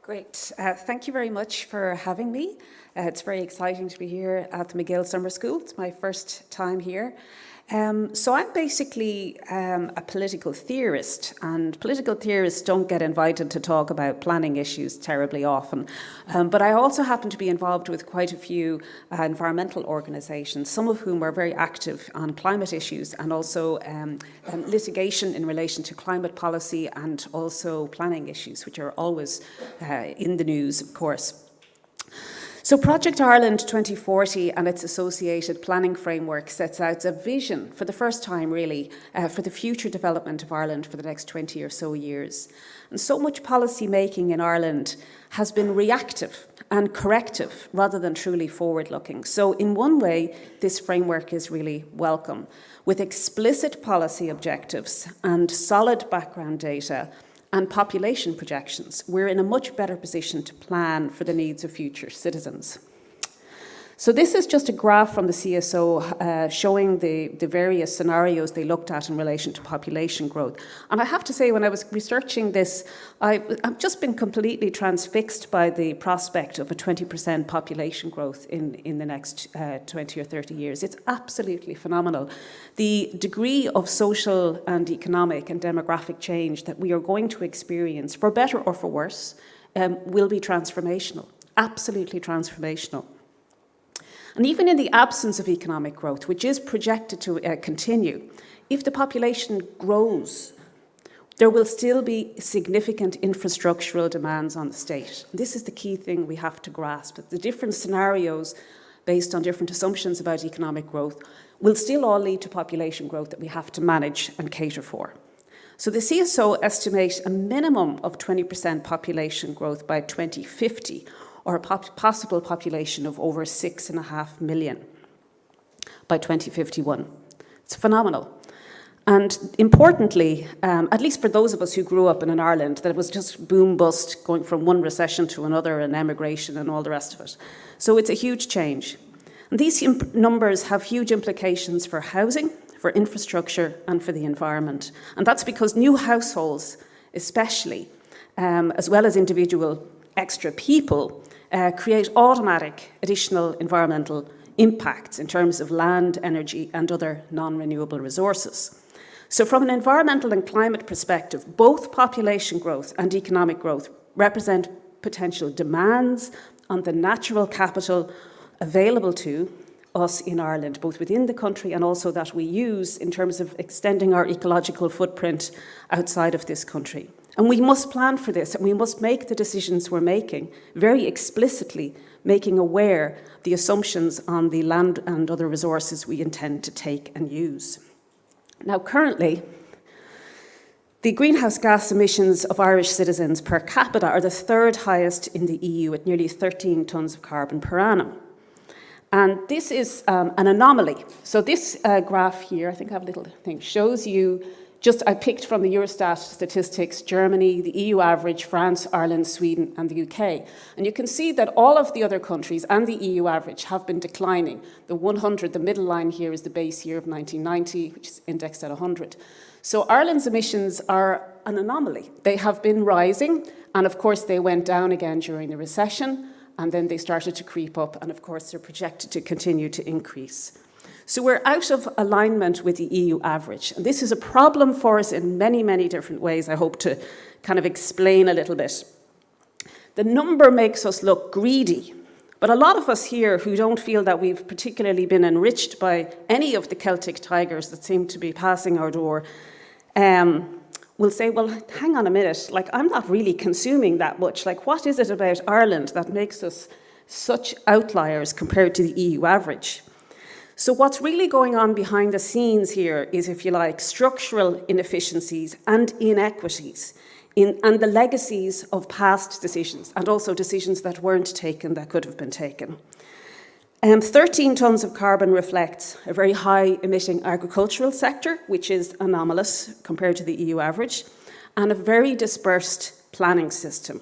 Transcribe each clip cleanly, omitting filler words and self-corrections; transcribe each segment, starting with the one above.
Great. Thank you very much for having me. It's very exciting to be here at the MacGill Summer School. It's my first time here. So I'm basically a political theorist, and political theorists don't get invited to talk about planning issues terribly often. But I also happen to be involved with quite a few environmental organisations, some of whom are very active on climate issues and also litigation in relation to climate policy and also planning issues, which are always in the news, of course. So Project Ireland 2040 and its associated planning framework sets out a vision, for the first time really, for the future development of Ireland for the next 20 or so years. And so much policy making in Ireland has been reactive and corrective rather than truly forward-looking. So in one way, this framework is really welcome. With explicit policy objectives and solid background data, and population projections, we're in a much better position to plan for the needs of future citizens. So this is just a graph from the CSO showing the various scenarios they looked at in relation to population growth. And I have to say, when I was researching this, I've just been completely transfixed by the prospect of a 20% population growth in the next 20 or 30 years. It's absolutely phenomenal. The degree of social and economic and demographic change that we are going to experience, for better or for worse, will be transformational, absolutely transformational. And even in the absence of economic growth, which is projected to continue, if the population grows, there will still be significant infrastructural demands on the state. This is the key thing we have to grasp. The different scenarios based on different assumptions about economic growth will still all lead to population growth that we have to manage and cater for. So the CSO estimates a minimum of 20% population growth by 2050, or a possible population of over 6.5 million by 2051. It's phenomenal. And importantly, at least for those of us who grew up in an Ireland that was just boom bust, going from one recession to another and emigration and all the rest of it. So it's a huge change. And these numbers have huge implications for housing, for infrastructure and for the environment. And that's because new households, especially, as well as individual extra people, create automatic additional environmental impacts in terms of land, energy and other non-renewable resources. So from an environmental and climate perspective, both population growth and economic growth represent potential demands on the natural capital available to us in Ireland, both within the country and also that we use in terms of extending our ecological footprint outside of this country. And we must plan for this, and we must make the decisions we're making very explicitly, making aware the assumptions on the land and other resources we intend to take and use. Now, currently, the greenhouse gas emissions of Irish citizens per capita are the third highest in the EU at nearly 13 tonnes of carbon per annum. And this is an anomaly. So this graph here, I think I have a little thing, shows you I picked from the Eurostat statistics, Germany, the EU average, France, Ireland, Sweden, and the UK. And you can see that all of the other countries and the EU average have been declining. The 100, the middle line here is the base year of 1990, which is indexed at 100. So Ireland's emissions are an anomaly. They have been rising, and of course they went down again during the recession, and then they started to creep up, and of course they're projected to continue to increase. So we're out of alignment with the EU average. And this is a problem for us in many, many different ways. I hope to kind of explain a little bit. The number makes us look greedy, but a lot of us here who don't feel that we've particularly been enriched by any of the Celtic tigers that seem to be passing our door, will say, well, hang on a minute, like I'm not really consuming that much. Like what is it about Ireland that makes us such outliers compared to the EU average? So what's really going on behind the scenes here is, if you like, structural inefficiencies and inequities and the legacies of past decisions, and also decisions that weren't taken that could have been taken. 13 tonnes of carbon reflects a very high emitting agricultural sector, which is anomalous compared to the EU average, and a very dispersed planning system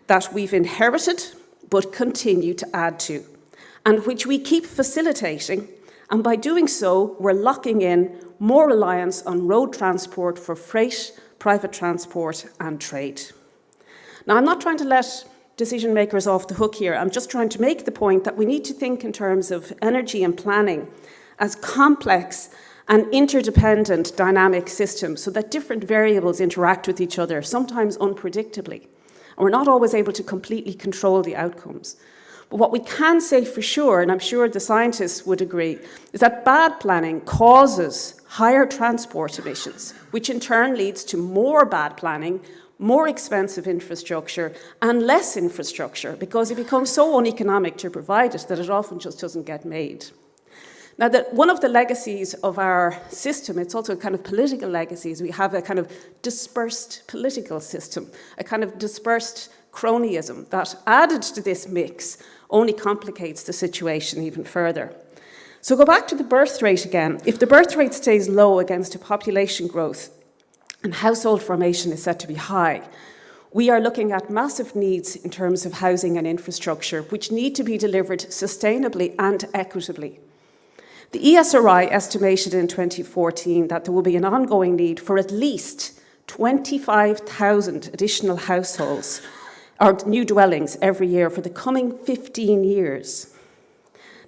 that we've inherited but continue to add to, and which we keep facilitating. And by doing so, we're locking in more reliance on road transport for freight, private transport and trade. Now, I'm not trying to let decision makers off the hook here. I'm just trying to make the point that we need to think in terms of energy and planning as complex and interdependent dynamic systems so that different variables interact with each other, sometimes unpredictably. And we're not always able to completely control the outcomes. But what we can say for sure, and I'm sure the scientists would agree, is that bad planning causes higher transport emissions, which in turn leads to more bad planning, more expensive infrastructure, and less infrastructure, because it becomes so uneconomic to provide it that it often just doesn't get made. Now, one of the legacies of our system, it's also a kind of political legacy, is we have a kind of dispersed political system, a kind of dispersed cronyism that, added to this mix, only complicates the situation even further. So go back to the birth rate again. If the birth rate stays low against a population growth and household formation is set to be high, we are looking at massive needs in terms of housing and infrastructure, which need to be delivered sustainably and equitably. The ESRI estimated in 2014 that there will be an ongoing need for at least 25,000 additional households or new dwellings every year for the coming 15 years.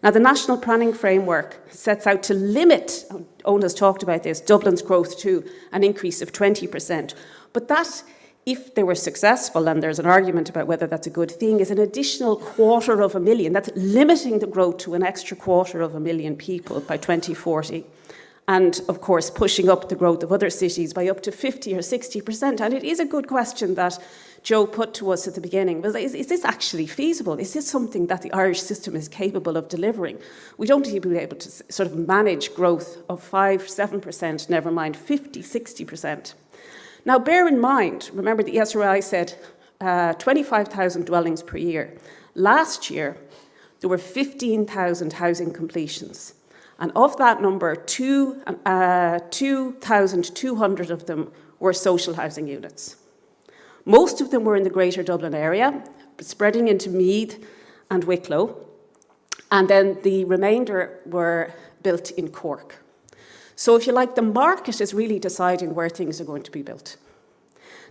Now, the National Planning Framework sets out to limit, Owen has talked about this, Dublin's growth to an increase of 20%. But that, if they were successful, and there's an argument about whether that's a good thing, is an additional 250,000. That's limiting the growth to an extra 250,000 people by 2040. And, of course, pushing up the growth of other cities by up to 50 or 60%. And it is a good question that Joe put to us at the beginning. Is this actually feasible? Is this something that the Irish system is capable of delivering? We don't even be able to sort of manage growth of 5-7%, never mind 50-60%. Now, bear in mind, remember the ESRI said 25,000 dwellings per year. Last year, there were 15,000 housing completions. And of that number, 2,200 of them were social housing units. Most of them were in the Greater Dublin area, spreading into Meath and Wicklow. And then the remainder were built in Cork. So if you like, the market is really deciding where things are going to be built.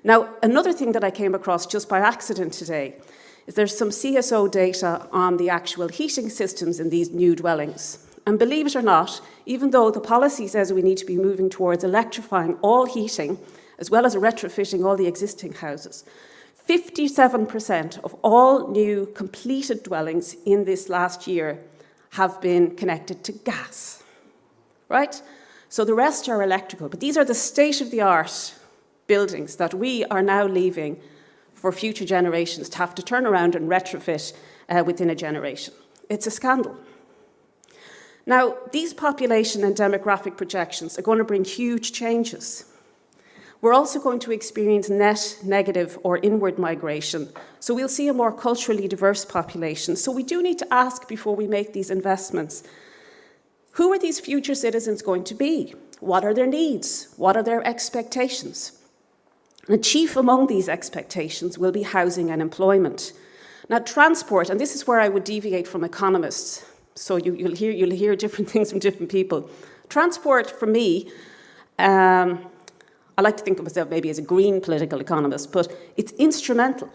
Now, another thing that I came across just by accident today is there's some CSO data on the actual heating systems in these new dwellings. And believe it or not, even though the policy says we need to be moving towards electrifying all heating, as well as retrofitting all the existing houses, 57% of all new completed dwellings in this last year have been connected to gas, right? So the rest are electrical, but these are the state-of-the-art buildings that we are now leaving for future generations to have to turn around and retrofit within a generation. It's a scandal. Now, these population and demographic projections are going to bring huge changes. We're also going to experience net negative or inward migration, so we'll see a more culturally diverse population. So we do need to ask before we make these investments, who are these future citizens going to be? What are their needs? What are their expectations? And chief among these expectations will be housing and employment. Now, transport, and this is where I would deviate from economists, so you'll hear different things from different people. Transport, for me, I like to think of myself maybe as a green political economist, but it's instrumental.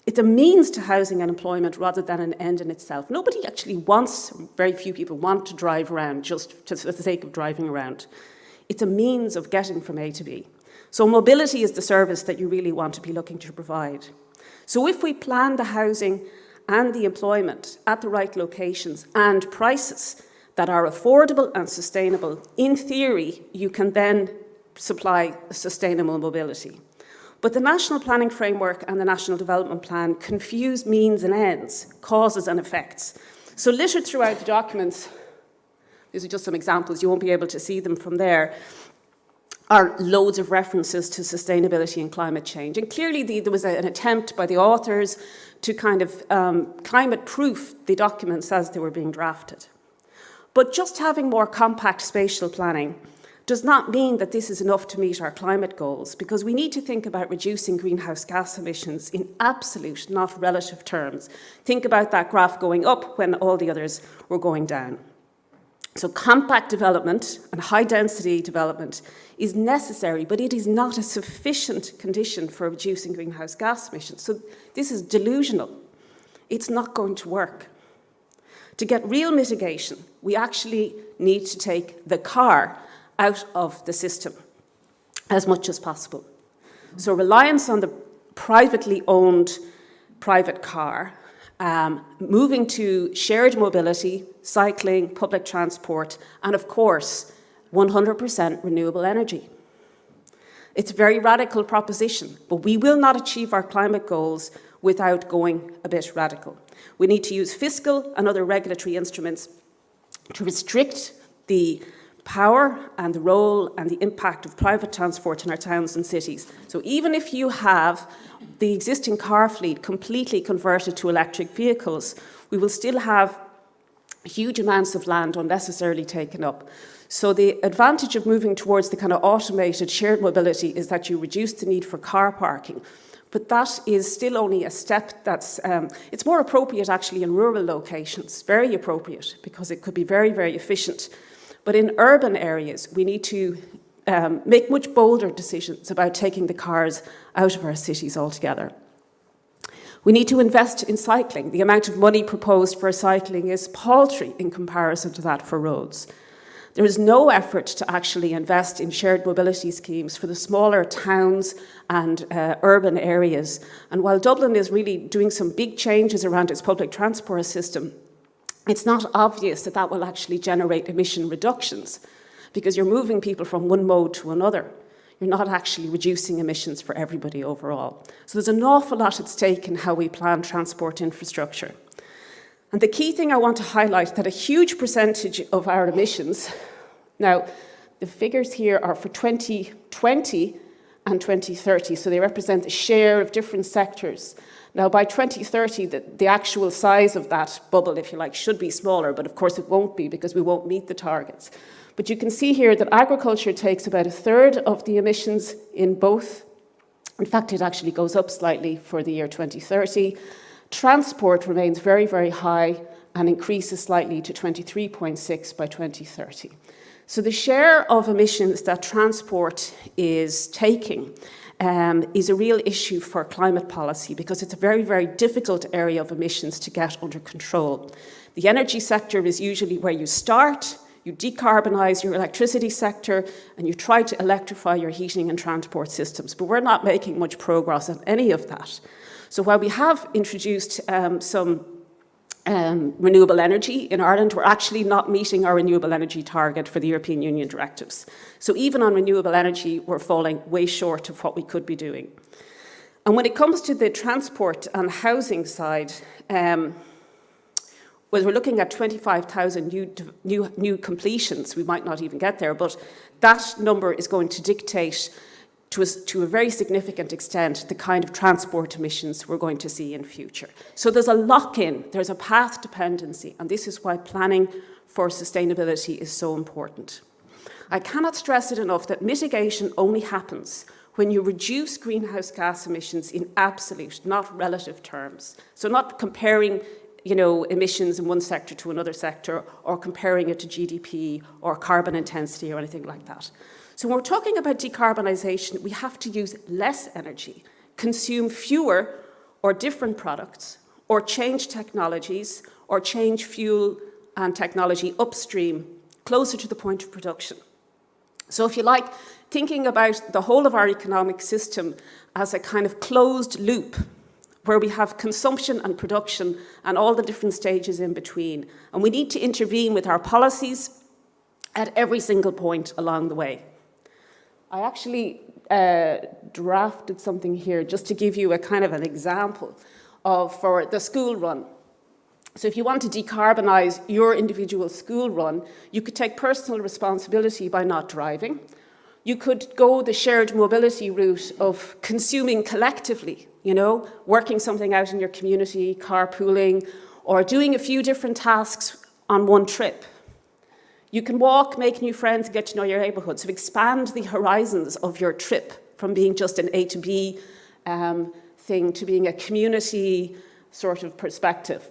It's a means to housing and employment rather than an end in itself. Nobody actually wants, very few people want to drive around just for the sake of driving around. It's a means of getting from A to B. So mobility is the service that you really want to be looking to provide. So if we plan the housing and the employment at the right locations and prices that are affordable and sustainable, in theory, you can then supply sustainable mobility. But the National Planning Framework and the National Development Plan confuse means and ends, causes and effects. So littered throughout the documents, these are just some examples, you won't be able to see them from there, are loads of references to sustainability and climate change. And clearly there was an attempt by the authors to kind of climate-proof the documents as they were being drafted. But just having more compact spatial planning does not mean that this is enough to meet our climate goals, because we need to think about reducing greenhouse gas emissions in absolute, not relative terms. Think about that graph going up when all the others were going down. So compact development and high-density development is necessary, but it is not a sufficient condition for reducing greenhouse gas emissions. So this is delusional. It's not going to work. To get real mitigation, we actually need to take the car out of the system as much as possible. So reliance on the privately owned private car, moving to shared mobility, cycling, public transport, and of course, 100% renewable energy. It's a very radical proposition, but we will not achieve our climate goals without going a bit radical. We need to use fiscal and other regulatory instruments to restrict the power and the role and the impact of private transport in our towns and cities. So even if you have the existing car fleet completely converted to electric vehicles, we will still have huge amounts of land unnecessarily taken up. So the advantage of moving towards the kind of automated shared mobility is that you reduce the need for car parking. But that is still only a step that's, it's more appropriate actually in rural locations, very appropriate, because it could be very, very efficient. But in urban areas, we need to make much bolder decisions about taking the cars out of our cities altogether. We need to invest in cycling. The amount of money proposed for cycling is paltry in comparison to that for roads. There is no effort to actually invest in shared mobility schemes for the smaller towns and urban areas. And while Dublin is really doing some big changes around its public transport system, it's not obvious that that will actually generate emission reductions, because you're moving people from one mode to another. You're not actually reducing emissions for everybody overall. So there's an awful lot at stake in how we plan transport infrastructure. And the key thing I want to highlight that a huge percentage of our emissions, now the figures here are for 2020 and 2030, so they represent a share of different sectors. Now by 2030, the actual size of that bubble, if you like, should be smaller, but of course it won't be because we won't meet the targets. But you can see here that agriculture takes about a third of the emissions in both. In fact, it actually goes up slightly for the year 2030. Transport remains very, very high and increases slightly to 23.6 by 2030. So the share of emissions that transport is taking is a real issue for climate policy, because it's a very, very difficult area of emissions to get under control. The energy sector is usually where you start. You decarbonise your electricity sector and you try to electrify your heating and transport systems, but we're not making much progress on any of that. So while we have introduced some renewable energy in Ireland, we're actually not meeting our renewable energy target for the European Union directives. So even on renewable energy, we're falling way short of what we could be doing. And when it comes to the transport and housing side, well, we're looking at 25,000 new completions. We might not even get there, but that number is going to dictate to a very significant extent the kind of transport emissions we're going to see in future. So there's a lock-in, there's a path dependency, and this is why planning for sustainability is so important. I cannot stress it enough that mitigation only happens when you reduce greenhouse gas emissions in absolute, not relative terms. So not comparing emissions in one sector to another sector, or comparing it to GDP or carbon intensity or anything like that. So when we're talking about decarbonisation, we have to use less energy, consume fewer or different products, or change technologies, or change fuel and technology upstream, closer to the point of production. So if you like, thinking about the whole of our economic system as a kind of closed loop, where we have consumption and production and all the different stages in between. And we need to intervene with our policies at every single point along the way. I actually drafted something here just to give you a kind of an example for the school run. So if you want to decarbonise your individual school run, you could take personal responsibility by not driving. You could go the shared mobility route of consuming collectively, working something out in your community, carpooling, or doing a few different tasks on one trip. You can walk, make new friends, get to know your neighbourhood. So expand the horizons of your trip from being just an A to B thing to being a community sort of perspective.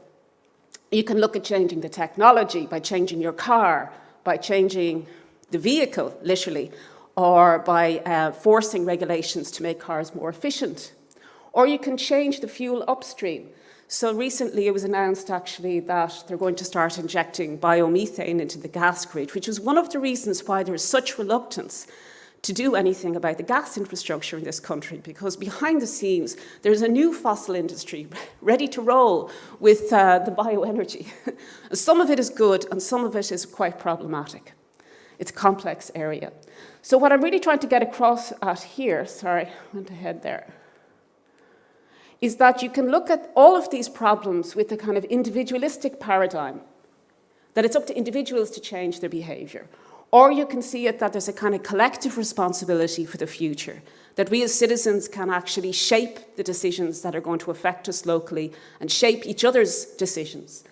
You can look at changing the technology by changing your car, by changing the vehicle, literally, or by forcing regulations to make cars more efficient. Or you can change the fuel upstream. So recently it was announced actually that they're going to start injecting biomethane into the gas grid, which was one of the reasons why there is such reluctance to do anything about the gas infrastructure in this country, because behind the scenes there's a new fossil industry ready to roll with the bioenergy. Some of it is good and some of it is quite problematic. It's a complex area. So what I'm really trying to get across at here, sorry, went ahead there, is that you can look at all of these problems with a kind of individualistic paradigm, that it's up to individuals to change their behavior. Or you can see it that there's a kind of collective responsibility for the future, that we as citizens can actually shape the decisions that are going to affect us locally and shape each other's decisions.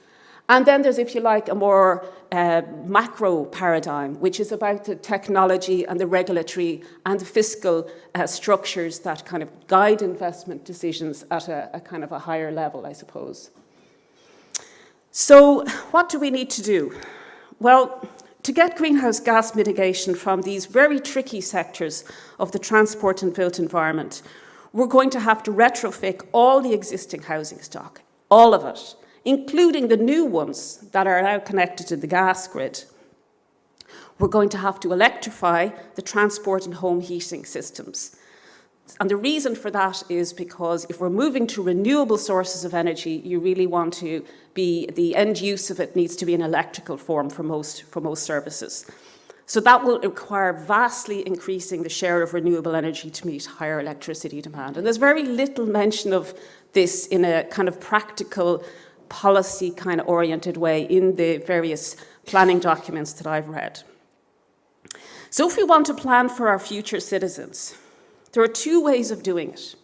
And then there's, if you like, a more macro paradigm, which is about the technology and the regulatory and the fiscal structures that kind of guide investment decisions at a kind of a higher level, I suppose. So what do we need to do? Well, to get greenhouse gas mitigation from these very tricky sectors of the transport and built environment, we're going to have to retrofit all the existing housing stock, all of it, including the new ones that are now connected to the gas grid. We're going to have to electrify the transport and home heating systems. And the reason for that is because if we're moving to renewable sources of energy, you really want to be, the end use of it needs to be in electrical form for most services. So that will require vastly increasing the share of renewable energy to meet higher electricity demand. And there's very little mention of this in a kind of practical policy kind of oriented way in the various planning documents that I've read. So if we want to plan for our future citizens, there are two ways of doing it.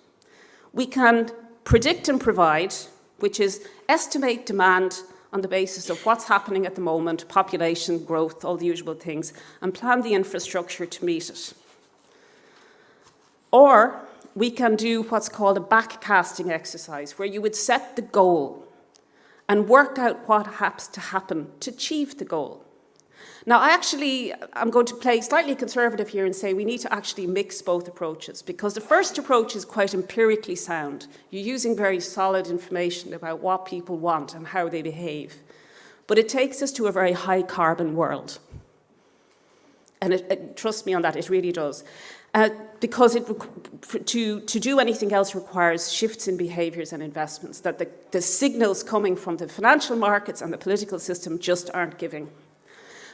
We can predict and provide, which is estimate demand on the basis of what's happening at the moment, population growth, all the usual things, and plan the infrastructure to meet it. Or we can do what's called a backcasting exercise, where you would set the goal and work out what has to happen to achieve the goal. Now, I'm going to play slightly conservative here and say we need to actually mix both approaches, because the first approach is quite empirically sound. You're using very solid information about what people want and how they behave. But it takes us to a very high carbon world. And trust me on that, it really does. Because to do anything else requires shifts in behaviours and investments that the signals coming from the financial markets and the political system just aren't giving.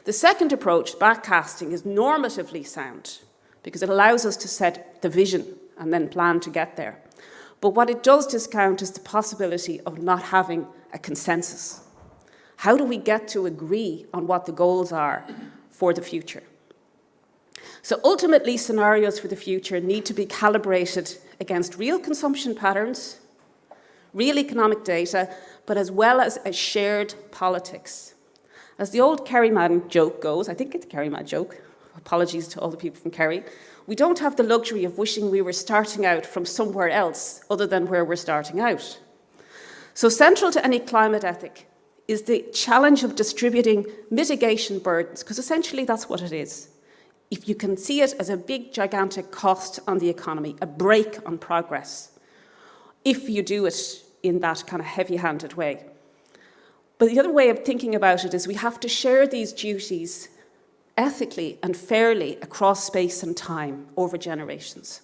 The second approach, backcasting, is normatively sound because it allows us to set the vision and then plan to get there. But what it does discount is the possibility of not having a consensus. How do we get to agree on what the goals are for the future? So ultimately, scenarios for the future need to be calibrated against real consumption patterns, real economic data, but as well as a shared politics. As the old Kerryman joke goes, I think it's a Kerryman joke, apologies to all the people from Kerry, we don't have the luxury of wishing we were starting out from somewhere else other than where we're starting out. So central to any climate ethic is the challenge of distributing mitigation burdens, because essentially that's what it is. If you can see it as a big, gigantic cost on the economy, a brake on progress, if you do it in that kind of heavy-handed way. But the other way of thinking about it is we have to share these duties ethically and fairly across space and time over generations.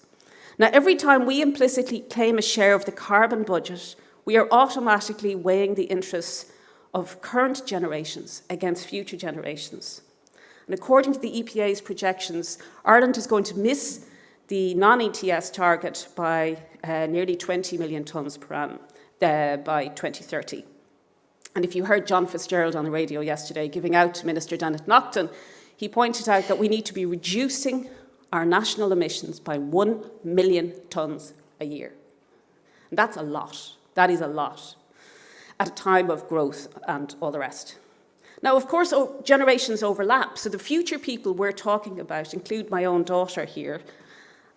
Now, every time we implicitly claim a share of the carbon budget, we are automatically weighing the interests of current generations against future generations. And according to the EPA's projections, Ireland is going to miss the non-ETS target by nearly 20 million tonnes per annum by 2030. And if you heard John Fitzgerald on the radio yesterday giving out to Minister Dennett Naughton, he pointed out that we need to be reducing our national emissions by 1 million tonnes a year. And that's a lot. That is a lot at a time of growth and all the rest. Now, of course, generations overlap. So the future people we're talking about include my own daughter here.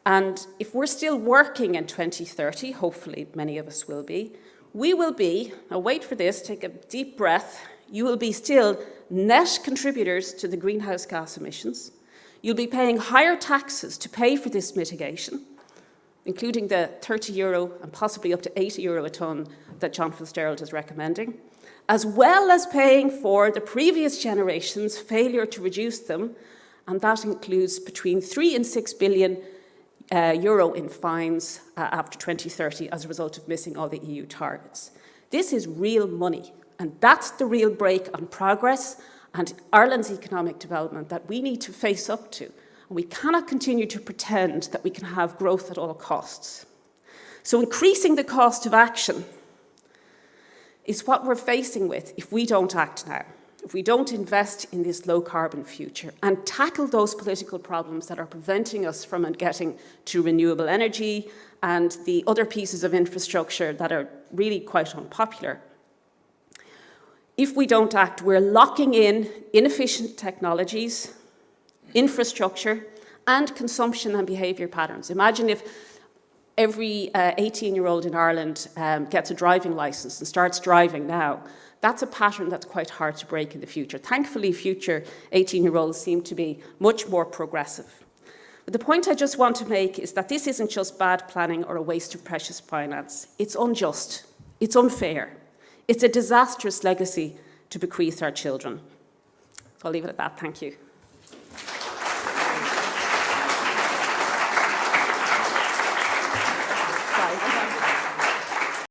And if we're still working in 2030, hopefully many of us will be, we will be, now wait for this, take a deep breath, you will be still net contributors to the greenhouse gas emissions. You'll be paying higher taxes to pay for this mitigation, including the €30 and possibly up to €80 a tonne that John Fitzgerald is recommending, as well as paying for the previous generation's failure to reduce them, and that includes between 3 and 6 billion euro in fines after 2030 as a result of missing all the EU targets. This is real money, and that's the real brake on progress and Ireland's economic development that we need to face up to. And we cannot continue to pretend that we can have growth at all costs. So increasing the cost of action is what we're facing with if we don't act now, if we don't invest in this low-carbon future and tackle those political problems that are preventing us from getting to renewable energy and the other pieces of infrastructure that are really quite unpopular. If we don't act, we're locking in inefficient technologies, infrastructure, and consumption and behaviour patterns. Imagine if every 18-year-old in Ireland gets a driving licence and starts driving now. That's a pattern that's quite hard to break in the future. Thankfully, future 18-year-olds seem to be much more progressive. But the point I just want to make is that this isn't just bad planning or a waste of precious finance. It's unjust. It's unfair. It's a disastrous legacy to bequeath our children. So I'll leave it at that. Thank you.